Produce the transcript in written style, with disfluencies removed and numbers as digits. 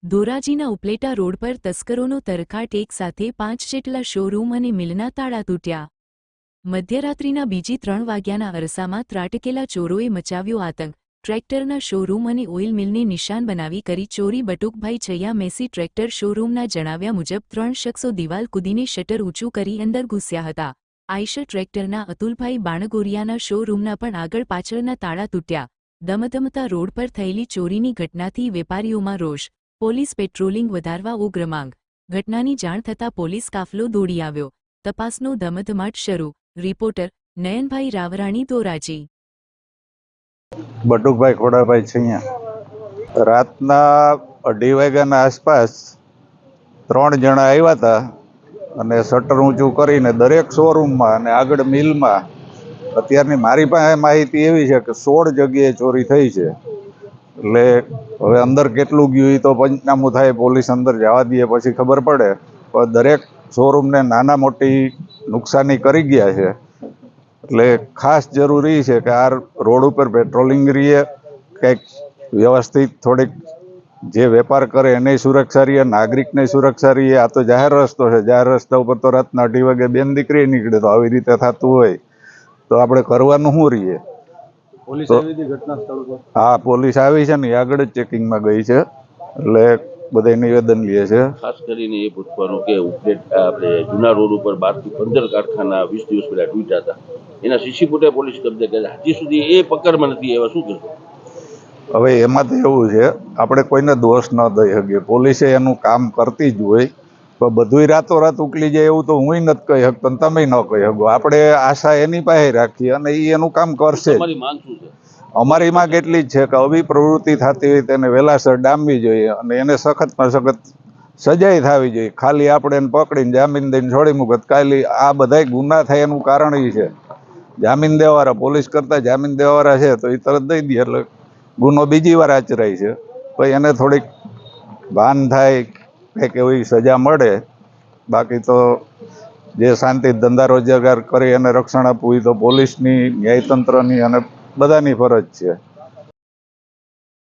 ધોરાજીના Upleta road પર તસ્કરોનો તરખાટ, એક સાથે 5 જેટલા શોરૂમ અને મિલના તાળા તૂટ્યા. મધ્યરાત્રિના બીજી 3 વાગ્યાના અરસામાં ત્રાટકેલા ચોરોએ મચાવ્યો આતંક. ટ્રેક્ટરના શોરૂમ અને ઓઇલ મિલને નિશાન બનાવી કરી ચોરી. બટુકભાઈ છૈયા મેસી ટ્રેક્ટર શોરૂમના જણાવ્યા મુજબ 3 શખ્સો દિવાલ કૂદીને શટર ઊંચું કરી અંદર ઘૂસ્યા હતા. આઈશર ટ્રેક્ટરના અતુલભાઈ બાણગોરિયાના શોરૂમના પણ આગળ પાછળના તાળા તૂટ્યા. ધમધમતા રોડ પર થયેલી ચોરીની ઘટનાથી વેપારીઓમાં રોષ. પોલીસ પેટ્રોલિંગ વધારવા ઉગ્ર માંગ. ઘટનાની જાણ થતાં પોલીસ કાફલો દોડી આવ્યો. તપાસનો ધમધમાટ શરૂ. રિપોર્ટર નયનભાઈ રાવરાણી, ધોરાજી. બટુકભાઈ ખોડાભાઈ છૈયા. રાતના 2:30 વાગ્યાના આસપાસ 3 જણા આવ્યા હતા અને શટર ઊંચું કરીને દરેક શોરૂમમાં અને આગળ મિલમાં, અત્યારની મારી પાસે માહિતી એવી છે કે 16 જગ્યાએ ચોરી થઈ છે. એટલે હવે અંદર કેટલું ગયું એ તો પંચનામું થાય, પોલીસ અંદર જવા દે પછી ખબર પડે. પણ દરેક શોરૂમને નાના મોટી નુકસાની કરી ગયા છે. એટલે ખાસ જરૂરી છે કે આ રોડ ઉપર પેટ્રોલિંગ રહીએ, કંઈક વ્યવસ્થિત થોડીક જે વેપાર કરે એને સુરક્ષા રહીએ, નાગરિકને સુરક્ષા રહીએ. આ તો જાહેર રસ્તો છે, જાહેર રસ્તા ઉપર તો રાતના 2:30 વાગે બેન દીકરી નીકળે, તો આવી રીતે થતું હોય તો આપણે કરવાનું શું રહીએ? પોલીસ આવી હતી ઘટના સ્થળ પર? હા, પોલીસ આવી છે ને, આગળ જ ચેકિંગમાં ગઈ છે. એટલે બધા નિવેદન લે છે. ખાસ કરીને એ પૂછવાનું કે આપણે જૂના રોડ ઉપર 12 થી 15 કારખાના 20 દિવસ પહેલા તૂટ્યા હતા, એના સીસી ફૂટેજ પોલીસ કબજે કર્યા, હજી સુધી એ પકડમાં નથી. એવા શું કરશો? હવે એમાં તો એવું છે, આપણે કોઈને દોષ ન દઈ શકીએ. પોલીસે એનું કામ કરતી જ હોય, પણ બધુંય રાતોરાત ઉકલી જાય એવું તો હું નથી કહી શકતો, તમે ન કહી શકો. આપણે આશા એની પાસે રાખીએ અને એ એનું કામ કરશે. તમારી માંગ શું છે? અમારી માંગ એટલી જ છે કે આવી પ્રવૃત્તિ થતી હોય તેને વહેલાસર ડામવી જોઈએ અને એને સખતમાં સખત સજાઈ થવી જોઈએ. ખાલી આપણે એને પકડીને જામીન દઈને છોડી મૂકત, કાલી આ બધાય ગુના થાય એનું કારણ એ છે. જામીન દેવાવાળા પોલીસ કરતા જામીન દેવાવાળા છે તો એ તરત દઈ દે એટલે ગુનો બીજી વાર આચરાય છે. પછી એને થોડીક ભાન થાય, કંઈક એવી સજા મળે. બાકી તો જે શાંતિ ધંધા રોજગાર કરી એને રક્ષણ આપવું એ તો પોલીસની, ન્યાયતંત્રની અને બધાની ફરજ છે.